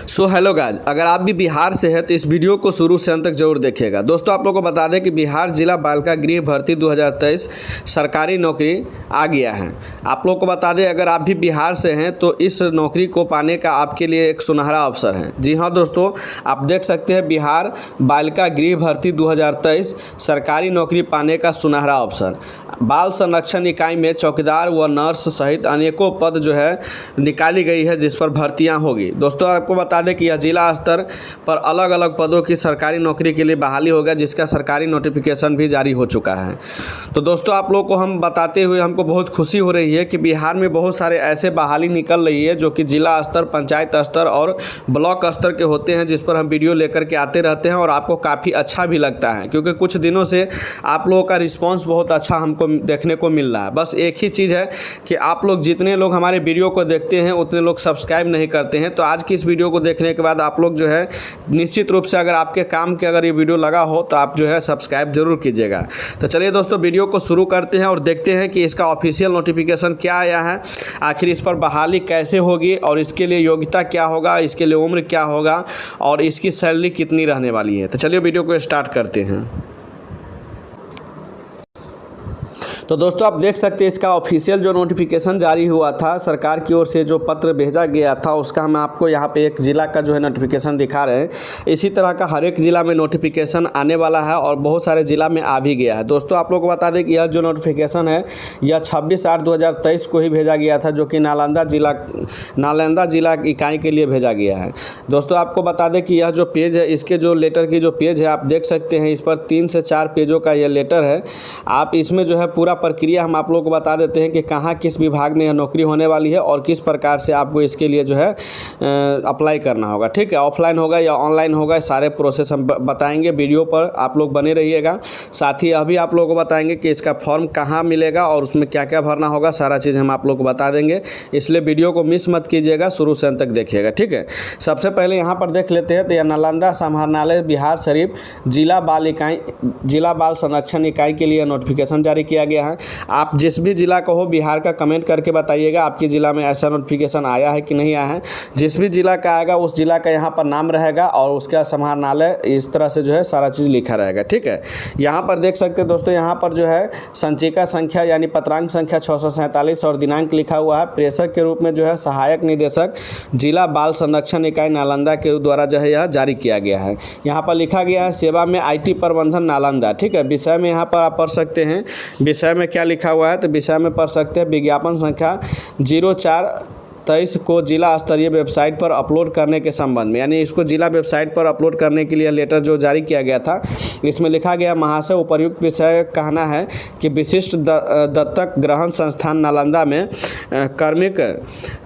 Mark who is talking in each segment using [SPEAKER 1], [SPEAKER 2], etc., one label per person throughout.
[SPEAKER 1] So hello guys, अगर आप भी बिहार से हैं तो इस वीडियो को शुरू से अंत तक जरूर देखिएगा। दोस्तों, आप लोगों को बता दें कि बिहार जिला बालिका गृह भर्ती 2023 सरकारी नौकरी आ गया है। आप लोगों को बता दें, अगर आप भी बिहार से हैं तो इस नौकरी को पाने का आपके लिए एक सुनहरा अवसर है। जी हाँ दोस्तों, आप देख सकते हैं बिहार बालिका गृह भर्ती 2023 सरकारी नौकरी पाने का सुनहरा अवसर। बाल संरक्षण इकाई में चौकीदार व नर्स सहित अनेकों पद जो है निकाली गई है, जिस पर भर्तियां होगी। दोस्तों, आपको बता दें कि यह जिला स्तर पर अलग अलग पदों की सरकारी नौकरी के लिए बहाली होगा, जिसका सरकारी नोटिफिकेशन भी जारी हो चुका है। तो दोस्तों, आप लोग को हम बताते हुए हमको बहुत खुशी हो रही है कि बिहार में बहुत सारे ऐसे बहाली निकल रही है जो कि जिला स्तर, पंचायत स्तर और ब्लॉक स्तर के होते हैं, जिस पर हम वीडियो लेकर के आते रहते हैं और आपको काफ़ी अच्छा भी लगता है, क्योंकि कुछ दिनों से आप लोगों का रिस्पॉन्स बहुत अच्छा हमको देखने को मिल रहा है। बस एक ही चीज़ है कि आप लोग जितने लोग हमारे वीडियो को देखते हैं उतने लोग सब्सक्राइब नहीं करते हैं। तो आज की इस वीडियो को देखने के बाद आप लोग जो है निश्चित रूप से अगर आपके काम के अगर ये वीडियो लगा हो तो आप जो है सब्सक्राइब जरूर कीजिएगा। तो चलिए दोस्तों, वीडियो को शुरू करते हैं और देखते हैं कि इसका ऑफिशियल नोटिफिकेशन क्या आया है, आखिर इस पर बहाली कैसे होगी और इसके लिए योग्यता क्या होगा, इसके लिए उम्र क्या होगा और इसकी सैलरी कितनी रहने वाली है। तो चलिए वीडियो को स्टार्ट करते हैं। तो दोस्तों, आप देख सकते हैं इसका ऑफिशियल जो नोटिफिकेशन जारी हुआ था, सरकार की ओर से जो पत्र भेजा गया था, उसका हम आपको यहाँ पे एक ज़िला का जो है नोटिफिकेशन दिखा रहे हैं। इसी तरह का हर एक ज़िला में नोटिफिकेशन आने वाला है और बहुत सारे ज़िला में आ भी गया है। दोस्तों, आप लोग को बता दें कि यह जो नोटिफिकेशन है यह 26/8/2023 को ही भेजा गया था, जो कि नालंदा जिला इकाई के लिए भेजा गया है। दोस्तों, आपको बता दें कि यह जो पेज है, इसके जो लेटर की जो पेज है आप देख सकते हैं, इस पर 3 से 4 पेजों का यह लेटर है। आप इसमें जो है पूरा प्रक्रिया हम आप लोगों को बता देते हैं कि कहाँ किस विभाग में यह नौकरी होने वाली है और किस प्रकार से आपको इसके लिए जो है अप्लाई करना होगा। ठीक है, ऑफलाइन होगा या ऑनलाइन होगा, सारे प्रोसेस हम बताएंगे। वीडियो पर आप लोग बने रहिएगा। साथ ही अभी आप लोगों को बताएंगे कि इसका फॉर्म कहाँ मिलेगा और उसमें क्या क्या भरना होगा, सारा चीज़ हम आप लोग को बता देंगे। इसलिए वीडियो को मिस मत कीजिएगा, शुरू से अंत तक देखिएगा। ठीक है, सबसे पहले यहाँ पर देख लेते हैं। तो यह नालंदा समाहरणालय बिहार शरीफ जिला बाल संरक्षण इकाई के लिए नोटिफिकेशन जारी किया गया है। आप जिस भी जिला का हो बिहार का कमेंट करके बताइएगा आपके ज़िला में ऐसा नोटिफिकेशन आया है कि नहीं आया है। जिस भी जिला का आएगा उस जिला का यहाँ पर नाम रहेगा और उसका समाहरणालय इस तरह से जो है सारा चीज़ लिखा रहेगा। ठीक है, यहाँ पर देख सकते हैं दोस्तों, यहाँ पर जो है संचिका संख्या यानी पत्रांक संख्या 647 और दिनांक लिखा हुआ है। प्रेषक के रूप में जो है सहायक निदेशक जिला बाल संरक्षण इकाई नालंदा के द्वारा जो है यह जारी किया गया है। यहाँ पर लिखा गया है सेवा में IT प्रबंधन नालंदा। ठीक है, विषय में यहाँ पर आप पढ़ सकते हैं विषय में क्या लिखा हुआ है, तो विषय में पढ़ सकते हैं विज्ञापन संख्या 0423 को जिला स्तरीय वेबसाइट पर अपलोड करने के संबंध में, यानी इसको जिला वेबसाइट पर अपलोड करने के लिए लेटर जो जारी किया गया था, इसमें लिखा गया महाशय उपर्युक्त विषय कहना है कि विशिष्ट दत्तक ग्रहण संस्थान नालंदा में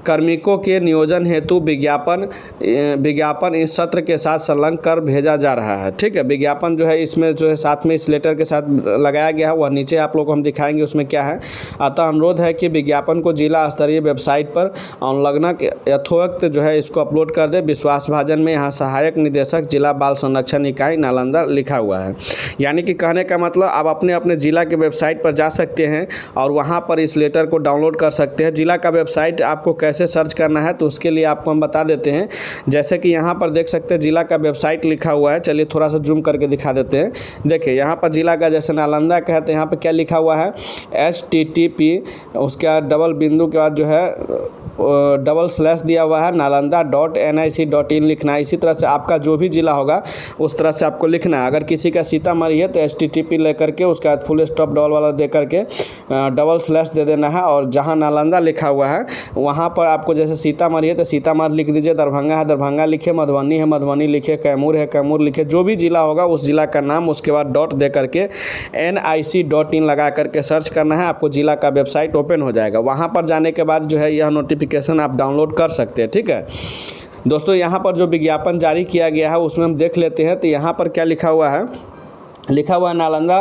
[SPEAKER 1] कार्मिकों के नियोजन हेतु विज्ञापन इस सत्र के साथ संलग्न कर भेजा जा रहा है। ठीक है, विज्ञापन जो है इसमें जो है साथ में इस लेटर के साथ लगाया गया है, वह नीचे आप लोग को हम दिखाएंगे उसमें क्या है। अतः अनुरोध है कि विज्ञापन को जिला स्तरीय वेबसाइट पर संलग्न यथोक्त जो है इसको अपलोड कर दे। विश्वासभाजन में यहाँ सहायक निदेशक जिला बाल संरक्षण इकाई नालंदा लिखा हुआ है। यानी कि कहने का मतलब आप अपने अपने ज़िला के वेबसाइट पर जा सकते हैं और वहाँ पर इस लेटर को डाउनलोड कर सकते हैं। जिला का वेबसाइट आपको कैसे सर्च करना है तो उसके लिए आपको हम बता देते हैं। जैसे कि यहाँ पर देख सकते हैं जिला का वेबसाइट लिखा हुआ है। चलिए थोड़ा सा जूम करके दिखा देते हैं। देखिए यहाँ पर जिला का जैसे नालंदा का है तो यहाँ पर क्या लिखा हुआ है, HTTP उसका डबल बिंदु के बाद जो है // दिया हुआ है nalanda.nic.in लिखना है। इसी तरह से आपका जो भी ज़िला होगा उस तरह से आपको लिखना है। अगर किसी का सीतामढ़ी है तो HTTP लेकर के उसका फुल स्टॉप डबल वाला दे करके // दे देना है और जहां नालंदा लिखा हुआ है वहां पर आपको जैसे सीतामढ़ी है तो सीतामढ़ी लिख दीजिए, दरभंगा है दरभंगा लिखे, मधुबनी है मधुबनी लिखे, कैमूर है कैमूर लिखे। जो भी ज़िला होगा उस ज़िला का नाम, उसके बाद डॉट दे करके nic.in लगा करके सर्च करना है। आपको ज़िला का वेबसाइट ओपन हो जाएगा। वहाँ पर जाने के बाद जो है यह नोटिफिकेशन आप डाउनलोड कर सकते हैं। ठीक है दोस्तों, यहाँ पर जो विज्ञापन जारी किया गया है उसमें हम देख लेते हैं। तो यहाँ पर क्या लिखा हुआ है, नालंदा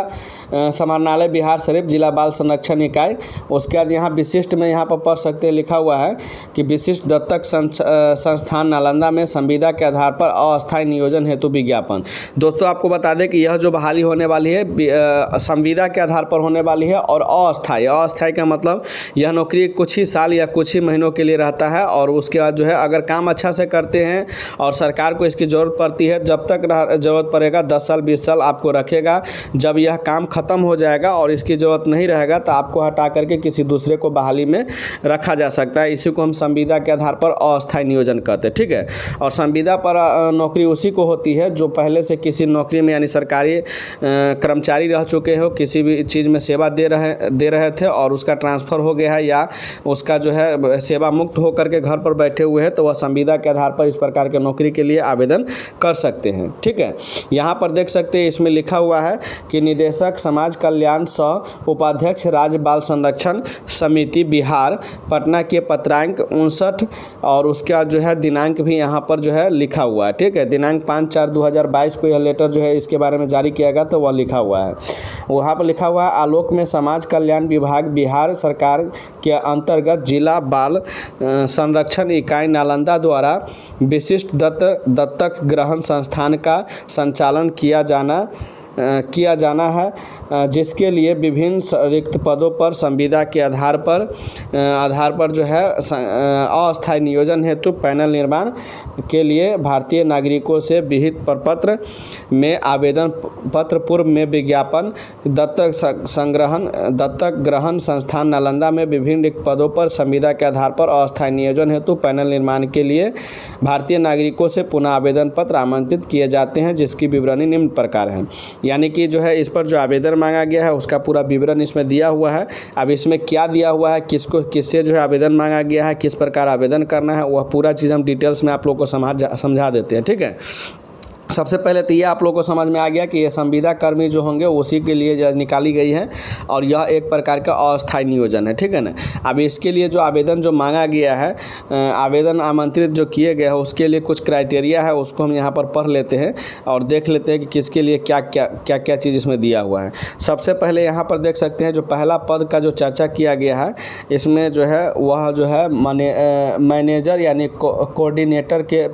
[SPEAKER 1] समाहरणालय बिहार शरीफ, जिला बाल संरक्षण इकाई। उसके बाद यहाँ विशिष्ट में यहाँ पर पढ़ सकते हैं, लिखा हुआ है कि विशिष्ट दत्तक संस्थान नालंदा में संविदा के आधार पर अस्थायी नियोजन हेतु विज्ञापन। दोस्तों आपको बता दें कि यह जो बहाली होने वाली है संविदा के आधार पर होने वाली है और अस्थायी का मतलब यह नौकरी कुछ ही साल या कुछ ही महीनों के लिए रहता है। और उसके बाद जो है अगर काम अच्छा से करते हैं और सरकार को इसकी ज़रूरत पड़ती है, जब तक ज़रूरत पड़ेगा 10 साल 20 साल आपको रखेगा। जब यह काम ख़त्म हो जाएगा और इसकी ज़रूरत नहीं रहेगा तो आपको हटा करके किसी दूसरे को बहाली में रखा जा सकता है। इसी को हम संविदा के आधार पर अस्थायी नियोजन कहते हैं, ठीक है। और संविदा पर नौकरी उसी को होती है जो पहले से किसी नौकरी में यानी सरकारी कर्मचारी रह चुके हो, किसी भी चीज़ में सेवा दे रहे थे और उसका ट्रांसफ़र हो गया है या उसका जो है सेवा मुक्त हो करके घर पर बैठे हुए हैं, तो वह संविदा के आधार पर इस प्रकार के नौकरी के लिए आवेदन कर सकते हैं, ठीक है। यहाँ पर देख सकते हैं इसमें लिखा हुआ है कि निदेशक समाज कल्याण सह उपाध्यक्ष राज्य बाल संरक्षण समिति बिहार, पटना के पत्रांक 59। और उसके बाद जो है दिनांक भी यहाँ पर जो है लिखा हुआ है, ठीक है। दिनांक 5/4/2022 को यह लेटर जो है इसके बारे में जारी किया गया, तो वह लिखा हुआ है। वहाँ पर लिखा हुआ है आलोक में समाज कल्याण विभाग बिहार सरकार के अंतर्गत जिला बाल संरक्षण इकाई नालंदा द्वारा विशिष्ट दत्तक ग्रहण संस्थान का संचालन किया जाना है, जिसके लिए विभिन्न रिक्त पदों पर संविदा के आधार पर जो है अस्थायी नियोजन हेतु पैनल निर्माण के लिए भारतीय नागरिकों से विहित प्रपत्र में आवेदन पत्र पूर्व में विज्ञापन दत्तक ग्रहण संस्थान नालंदा में विभिन्न रिक्त पदों पर संविदा के आधार पर अस्थायी नियोजन हेतु पैनल निर्माण के लिए भारतीय नागरिकों से पुनः आवेदन पत्र आमंत्रित किए जाते हैं, जिसकी विवरणी निम्न प्रकार है। यानी कि जो है इस पर जो आवेदन मांगा गया है उसका पूरा विवरण इसमें दिया हुआ है। अब इसमें क्या दिया हुआ है, किससे जो है आवेदन मांगा गया है, किस प्रकार आवेदन करना है, वह पूरा चीज़ हम डिटेल्स में आप लोग को समझा देते हैं, ठीक है। सबसे पहले तो ये आप लोगों को समझ में आ गया कि ये संविदा कर्मी जो होंगे उसी के लिए निकाली गई है और यह एक प्रकार का अस्थायी नियोजन है, ठीक है ना। अब इसके लिए जो आवेदन जो मांगा गया है, आवेदन आमंत्रित जो किए गए हैं उसके लिए कुछ क्राइटेरिया है, उसको हम यहाँ पर पढ़ लेते हैं और देख लेते हैं कि किसके लिए क्या क्या चीज़ इसमें दिया हुआ है। सबसे पहले यहाँ पर देख सकते हैं जो पहला पद का जो चर्चा किया गया है, इसमें जो है वह जो है मैनेजर यानी कोऑर्डिनेटर के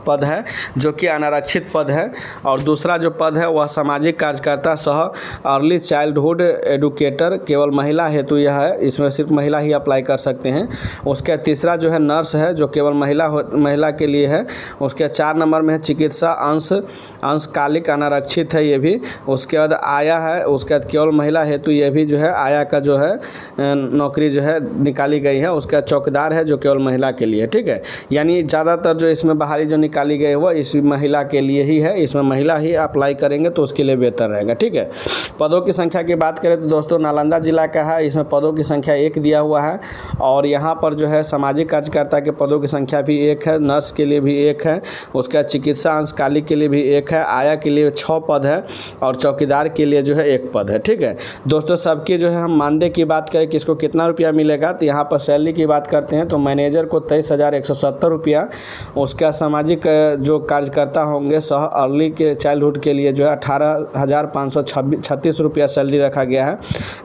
[SPEAKER 1] पद है जो कि अनारक्षित पद है। और दूसरा जो पद है वह सामाजिक कार्यकर्ता सह अर्ली चाइल्डहुड एडुकेटर, केवल महिला हेतु यह है, इसमें सिर्फ महिला ही अप्लाई कर सकते हैं। उसके तीसरा जो है नर्स है जो केवल महिला के लिए है। उसके 4 नंबर में है चिकित्सा अंशकालिक अनारक्षित है ये भी। उसके बाद आया है, उसके बाद केवल महिला हेतु ये भी जो है आया का जो है नौकरी जो है निकाली गई है। उसके बाद चौकीदार है जो केवल महिला के लिए, ठीक है। यानी ज़्यादातर जो इसमें बहाली जो निकाली गई है वो इस महिला के लिए ही है, इसमें महिला ही अप्लाई करेंगे तो उसके लिए बेहतर रहेगा, ठीक है। पदों की संख्या की बात करें तो दोस्तों नालंदा जिला का है, इसमें पदों की संख्या 1 दिया हुआ है। और यहाँ पर जो है सामाजिक कार्यकर्ता के पदों की संख्या भी 1 है, नर्स के लिए भी 1 है, उसके बाद चिकित्सा अंशकालिक के लिए भी 1 है, आया के लिए 6 पद है और चौकीदार के लिए जो है 1 पद है, ठीक है। दोस्तों सबकी जो है हम मानदेय की बात करें कि इसको कितना रुपया मिलेगा, तो यहाँ पर सैलरी की बात करते हैं तो मैनेजर को 23,170 रुपया, उसका सामाजिक जो कार्यकर्ता होंगे सह अर्ली के चाइल्डहुड के लिए जो है 18,536 रुपया सैलरी रखा गया है।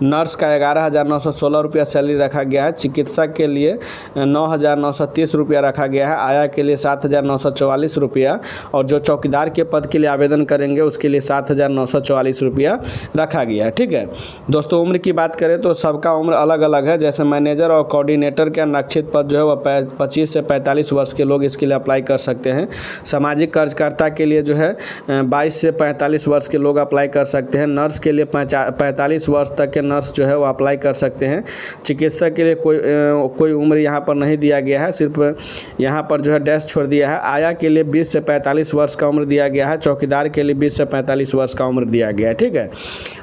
[SPEAKER 1] नर्स का 11,916 रुपया सैलरी रखा गया है। चिकित्सक के लिए 9,930 रुपया रखा गया है। आया के लिए 7,944 रुपया और जो चौकीदार के पद के लिए आवेदन करेंगे उसके लिए 7,944 रुपया रखा गया है, ठीक है। दोस्तों उम्र की बात करें तो सबका उम्र अलग अलग है। जैसे मैनेजर और कोऑर्डिनेटर के अनारक्षित पद जो है वह 25 से 45 वर्ष के लोग इसके लिए अप्लाई कर सकते हैं। सामाजिक कार्यकर्ता के लिए जो है 22 से 45 वर्ष के लोग अप्लाई कर सकते हैं। नर्स के लिए 45 वर्ष तक के नर्स जो है वो अप्लाई कर सकते हैं। चिकित्सक के लिए कोई उम्र यहाँ पर नहीं दिया गया है, सिर्फ यहाँ पर जो है डैश छोड़ दिया है। आया के लिए 20 से 45 वर्ष का उम्र दिया गया है। चौकीदार के लिए 20 से 45 वर्ष का उम्र दिया गया है, ठीक है।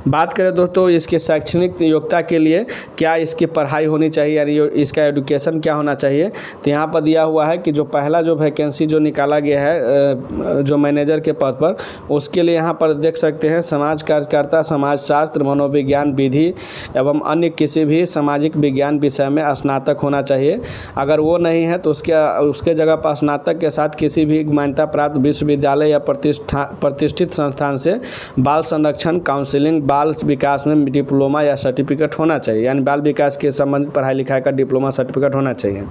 [SPEAKER 1] बात करें दोस्तों इसके शैक्षणिक योग्यता के लिए क्या इसकी पढ़ाई होनी चाहिए यानी इसका एजुकेशन क्या होना चाहिए, तो यहाँ पर दिया हुआ है कि जो पहला जो वैकेंसी जो निकाला गया है जो मैनेजर मैनेजर के पद पर। उसके लिए यहाँ पर देख सकते हैं समाज कार्यकर्ता, समाजशास्त्र, मनोविज्ञान, विधि एवं अन्य किसी भी सामाजिक विज्ञान विषय में स्नातक होना चाहिए। अगर वो नहीं है तो उसके जगह पर स्नातक के साथ किसी भी मान्यता प्राप्त विश्वविद्यालय या प्रतिष्ठित संस्थान से बाल संरक्षण, काउंसलिंग, बाल विकास में डिप्लोमा या सर्टिफिकेट होना चाहिए, यानी बाल विकास के संबंधित पढ़ाई लिखाई का डिप्लोमा सर्टिफिकेट होना चाहिए।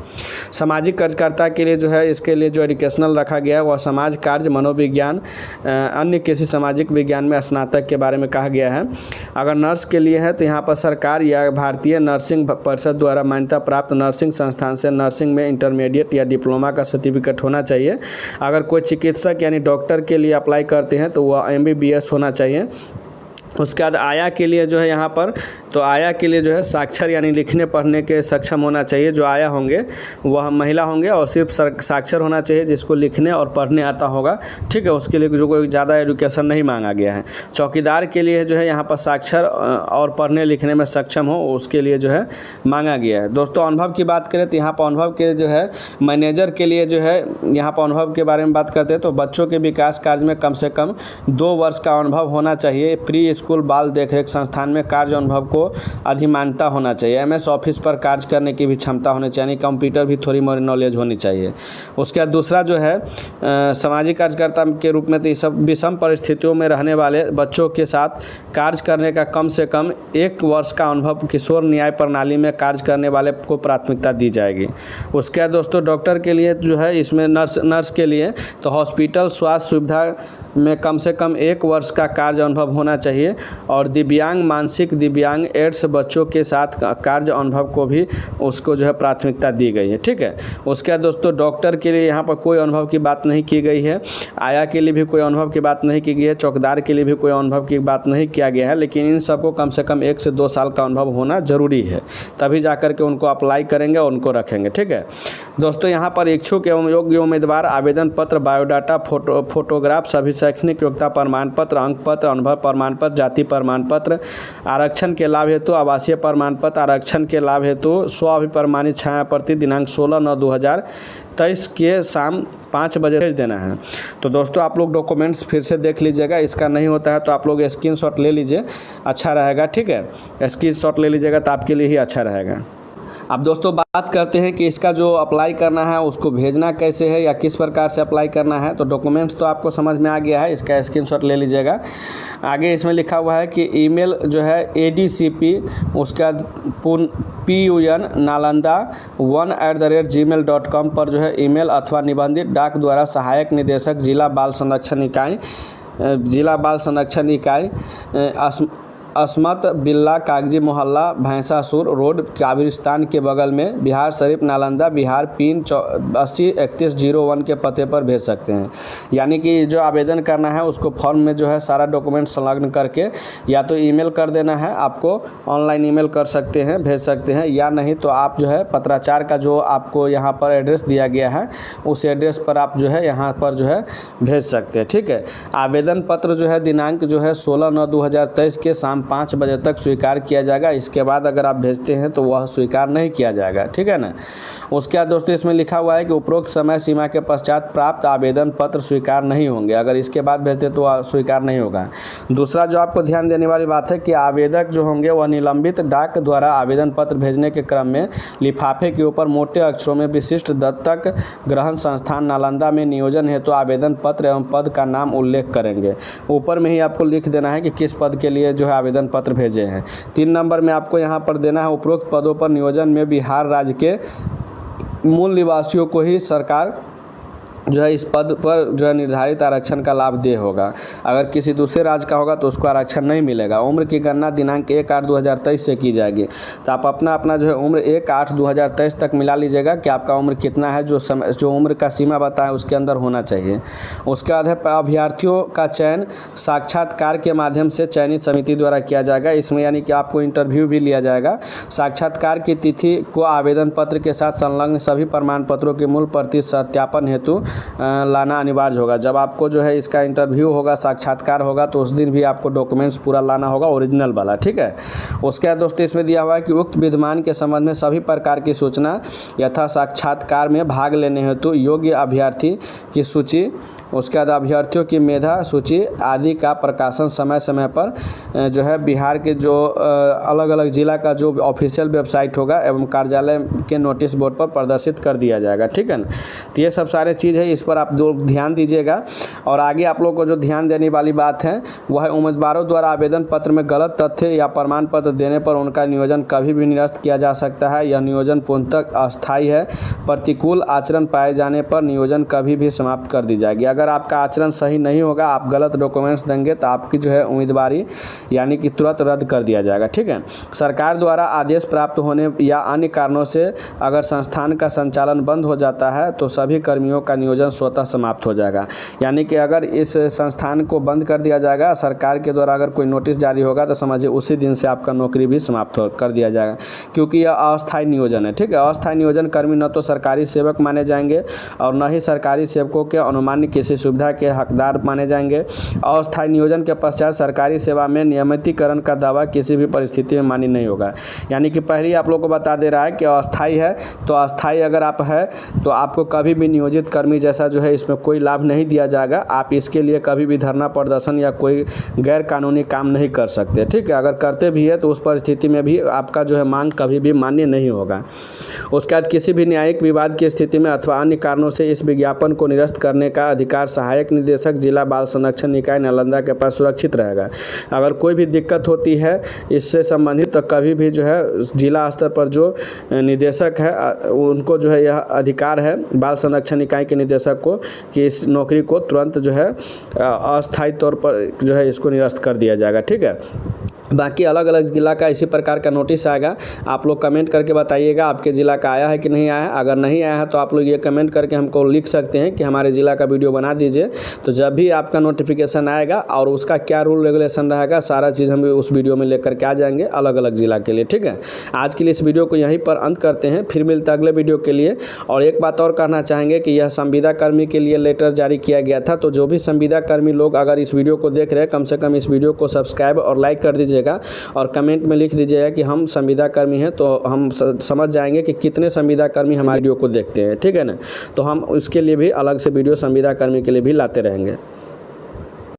[SPEAKER 1] सामाजिक कार्यकर्ता के लिए जो है, इसके लिए जो एजुकेशनल रखा गया है वह समाज कार्य, मनोविज्ञान, अन्य किसी सामाजिक विज्ञान में स्नातक के बारे में कहा गया है। अगर नर्स के लिए है तो यहाँ पर सरकार या भारतीय नर्सिंग परिषद द्वारा मान्यता प्राप्त नर्सिंग संस्थान से नर्सिंग में इंटरमीडिएट या डिप्लोमा का सर्टिफिकेट होना चाहिए। अगर कोई चिकित्सक यानी डॉक्टर के लिए अप्लाई करते हैं तो वह MBBS होना चाहिए। उसके बाद आया के लिए जो है यहाँ पर, तो आया के लिए जो है साक्षर यानी लिखने पढ़ने के सक्षम होना चाहिए। जो आया होंगे वह महिला होंगे और सिर्फ साक्षर होना चाहिए, जिसको लिखने और पढ़ने आता होगा, ठीक है। उसके लिए जो कोई ज़्यादा एजुकेशन नहीं मांगा गया है। चौकीदार के लिए जो है यहाँ पर साक्षर और पढ़ने लिखने में सक्षम हो, उसके लिए जो है मांगा गया है। दोस्तों अनुभव की बात करें तो यहाँ पर अनुभव के जो है मैनेजर के लिए जो है यहाँ पर अनुभव के बारे में बात करते हैं तो बच्चों के विकास कार्य में कम से कम 2 वर्ष का अनुभव होना चाहिए। प्री स्कूल बाल देखरेख संस्थान में कार्य अनुभव को अधिमानता होना चाहिए। MS ऑफिस पर कार्य करने की भी क्षमता होनी चाहिए, कंप्यूटर भी थोड़ी मोड़ी नॉलेज होनी चाहिए। उसके बाद दूसरा जो है सामाजिक कार्यकर्ता के रूप में तो ये सब विषम परिस्थितियों में रहने वाले बच्चों के साथ कार्य करने का कम से कम 1 वर्ष का अनुभव किशोर न्याय प्रणाली में कार्य करने वाले को प्राथमिकता दी जाएगी। उसके बाद दोस्तों डॉक्टर के लिए जो है इसमें नर्स के लिए तो हॉस्पिटल स्वास्थ्य सुविधा में कम से कम 1 वर्ष का कार्य अनुभव होना चाहिए। और दिव्यांग, मानसिक दिव्यांग, एड्स बच्चों के साथ कार्य अनुभव को भी उसको जो है प्राथमिकता दी गई है, ठीक है। उसके बाद दोस्तों डॉक्टर के लिए यहाँ पर कोई अनुभव की बात नहीं की गई है। आया के लिए भी कोई अनुभव की बात नहीं की गई है। चौकीदार के लिए भी कोई अनुभव की बात नहीं किया गया है, लेकिन इन सबको कम से कम 1 से 2 साल का अनुभव होना जरूरी है, तभी जाकर के उनको अप्लाई करेंगे और उनको रखेंगे, ठीक है। दोस्तों यहाँ पर इच्छुक एवं योग्य उम्मीदवार आवेदन पत्र, बायोडाटा, फोटोग्राफ, सभी शैक्षणिक योग्यता प्रमाण पत्र, अंक पत्र, अनुभव प्रमाण पत्र, जाति प्रमाण पत्र, आरक्षण के लाभ हेतु आवासीय प्रमाण पत्र, आरक्षण के लाभ हेतु स्व-अभिप्रमाणित छाया प्रति दिनांक 16/9/2023 के शाम 5 बजे भेज देना है। तो दोस्तों आप लोग डॉक्यूमेंट्स फिर से देख लीजिएगा, इसका नहीं होता है तो आप लोग स्क्रीनशॉट ले लीजिए, अच्छा रहेगा, ठीक है। स्क्रीनशॉट ले लीजिएगा तो आपके लिए ही अच्छा रहेगा। अब दोस्तों बात करते हैं कि इसका जो अप्लाई करना है उसको भेजना कैसे है या किस प्रकार से अप्लाई करना है। तो डॉक्यूमेंट्स तो आपको समझ में आ गया है, इसका स्क्रीनशॉट ले लीजिएगा। आगे इसमें लिखा हुआ है कि ईमेल जो है ADCP उसका PUN_Nalanda1@gmail.com पर जो है ईमेल अथवा निबंधित डाक द्वारा सहायक निदेशक जिला बाल संरक्षण इकाई अस्मत बिल्ला कागजी मोहल्ला भैंसासुर रोड काबिरिस्तान के बगल में बिहार शरीफ नालंदा बिहार पिन 803101 के पते पर भेज सकते हैं। यानी कि जो आवेदन करना है उसको फॉर्म में जो है सारा डॉक्यूमेंट संलग्न करके या तो ईमेल कर देना है, आपको ऑनलाइन ईमेल कर सकते हैं, भेज सकते हैं, या नहीं तो आप जो है पत्राचार का जो आपको यहाँ पर एड्रेस दिया गया है उस एड्रेस पर आप जो है यहाँ पर जो है भेज सकते हैं, ठीक है। आवेदन पत्र जो है दिनांक जो है 16/9/2023 के शाम 5 बजे तक स्वीकार किया जाएगा। इसके बाद अगर आप भेजते हैं तो वह स्वीकार नहीं किया जाएगा, ठीक है ना। उसके बाद दोस्तों इसमें लिखा हुआ है कि उपरोक्त समय सीमा के पश्चात प्राप्त आवेदन पत्र स्वीकार नहीं होंगे। अगर इसके बाद भेजते तो वह स्वीकार नहीं होगा। दूसरा जो आपको ध्यान देने वाली बात है कि आवेदक जो होंगे वह निलंबित डाक द्वारा आवेदन पत्र भेजने के क्रम में लिफाफे के ऊपर मोटे अक्षरों में विशिष्ट दत्तक ग्रहण संस्थान नालंदा में नियोजन हेतु आवेदन पत्र एवं पद का नाम उल्लेख करेंगे। ऊपर में ही आपको लिख देना है कि किस पद के लिए जो है आवेदन पत्र भेजे हैं। 3 नंबर में आपको यहाँ पर देना है उपरोक्त पदों पर नियोजन में बिहार राज्य के मूल निवासियों को ही सरकार जो है इस पद पर जो है निर्धारित आरक्षण का लाभ दे होगा। अगर किसी दूसरे राज्य का होगा तो उसको आरक्षण नहीं मिलेगा। उम्र की गणना दिनांक 1/8/2023 से की जाएगी। तो आप अपना जो है उम्र 1/8/2023 तक मिला लीजिएगा कि आपका उम्र कितना है, जो उम्र का सीमा बताएं उसके अंदर होना चाहिए। उसके बाद है अभ्यर्थियों का चयन साक्षात्कार के माध्यम से चयनित समिति द्वारा किया जाएगा। इसमें यानी कि आपको इंटरव्यू भी लिया जाएगा। साक्षात्कार की तिथि को आवेदन पत्र के साथ संलग्न सभी प्रमाण पत्रों की मूल प्रति सत्यापन हेतु लाना अनिवार्य होगा। जब आपको जो है इसका इंटरव्यू होगा, साक्षात्कार होगा, तो उस दिन भी आपको डॉक्यूमेंट्स पूरा लाना होगा, ओरिजिनल वाला, ठीक है। उसके बाद दोस्तों इसमें दिया हुआ है कि उक्त विद्यमान के संबंध में सभी प्रकार की सूचना यथा साक्षात्कार में भाग लेने हेतु योग्य अभ्यर्थी की सूची उसके बाद अभ्यर्थियों की मेधा सूची आदि का प्रकाशन समय समय पर जो है बिहार के जो अलग अलग जिला का जो ऑफिशियल वेबसाइट होगा एवं कार्यालय के नोटिस बोर्ड पर प्रदर्शित कर दिया जाएगा, ठीक है ना। तो ये सब सारे चीज़ है, इस पर आप ध्यान दीजिएगा। और आगे आप लोग को जो ध्यान देने वाली बात है वह है उम्मीदवारों द्वारा आवेदन पत्र में गलत तथ्य या प्रमाण पत्र देने पर उनका नियोजन कभी भी निरस्त किया जा सकता है। यह नियोजन पूर्णतः अस्थायी है। प्रतिकूल आचरण पाए जाने पर नियोजन कभी भी समाप्त कर दी जाएगी। अगर आपका आचरण सही नहीं होगा, आप गलत डॉक्यूमेंट्स देंगे तो आपकी जो है उम्मीदवारी यानी कि तुरंत रद्द कर दिया जाएगा, ठीक है। सरकार द्वारा आदेश प्राप्त होने या अन्य कारणों से अगर संस्थान का संचालन बंद हो जाता है तो सभी कर्मियों का नियोजन स्वतः समाप्त हो जाएगा। यानी कि अगर इस संस्थान को बंद कर दिया जाएगा, सरकार के द्वारा अगर कोई नोटिस जारी होगा तो समझिए उसी दिन से आपका नौकरी भी समाप्त कर दिया जाएगा, क्योंकि यह अस्थायी नियोजन है, ठीक है। अस्थायी नियोजन कर्मी न तो सरकारी सेवक माने जाएंगे और न ही सरकारी सेवकों के अनुमान्य किसी सुविधा के हकदार माने जाएंगे। अस्थायी नियोजन के पश्चात सरकारी सेवा में नियमितीकरण का दावा किसी भी परिस्थिति में मान्य नहीं होगा। यानी कि पहले आप लोगों को बता दे रहा है कि अस्थायी है, तो अस्थायी अगर आप है तो आपको कभी भी नियोजित कर्मी जैसा जो है इसमें कोई लाभ नहीं दिया जाएगा। आप इसके लिए कभी भी धरना प्रदर्शन या कोई गैर कानूनी काम नहीं कर सकते, ठीक है। अगर करते भी है तो उस परिस्थिति में भी आपका जो है मांग कभी भी मान्य नहीं होगा। उसके बाद किसी भी न्यायिक विवाद की स्थिति में अथवा अन्य कारणों से इस विज्ञापन को निरस्त करने का अधिकार सहायक निदेशक जिला बाल संरक्षण निकाय नालंदा के पास सुरक्षित रहेगा। अगर कोई भी दिक्कत होती है इससे संबंधित तो कभी भी जो है जिला स्तर पर जो निदेशक है उनको जो है यह अधिकार है बाल संरक्षण इकाई के निदेशक को कि इस नौकरी को तुरंत जो है अस्थायी तौर पर जो है इसको निरस्त कर दिया जाएगा, ठीक है। बाकी अलग अलग ज़िला का इसी प्रकार का नोटिस आएगा। आप लोग कमेंट करके बताइएगा आपके ज़िला का आया है कि नहीं आया है। अगर नहीं आया है तो आप लोग ये कमेंट करके हमको लिख सकते हैं कि हमारे ज़िला का वीडियो बना दीजिए। तो जब भी आपका नोटिफिकेशन आएगा और उसका क्या रूल रेगुलेशन रहेगा सारा चीज़ हम उस वीडियो में लेकर के आ जाएंगे अलग अलग ज़िला के लिए, ठीक है। आज के लिए इस वीडियो को यहीं पर अंत करते हैं, फिर मिलते अगले वीडियो के लिए। और एक बात और कहना चाहेंगे कि यह संविदा कर्मी के लिए लेटर जारी किया गया था, तो जो भी संविदा कर्मी लोग अगर इस वीडियो को देख रहे हैं कम से कम इस वीडियो को सब्सक्राइब और लाइक कर दीजिए और कमेंट में लिख दीजिएगा कि हम संविदा कर्मी हैं, तो हम समझ जाएंगे कि कितने संविदा कर्मी हमारे वीडियो को देखते हैं, ठीक है ना। तो हम उसके लिए भी अलग से वीडियो संविदा कर्मी के लिए भी लाते रहेंगे।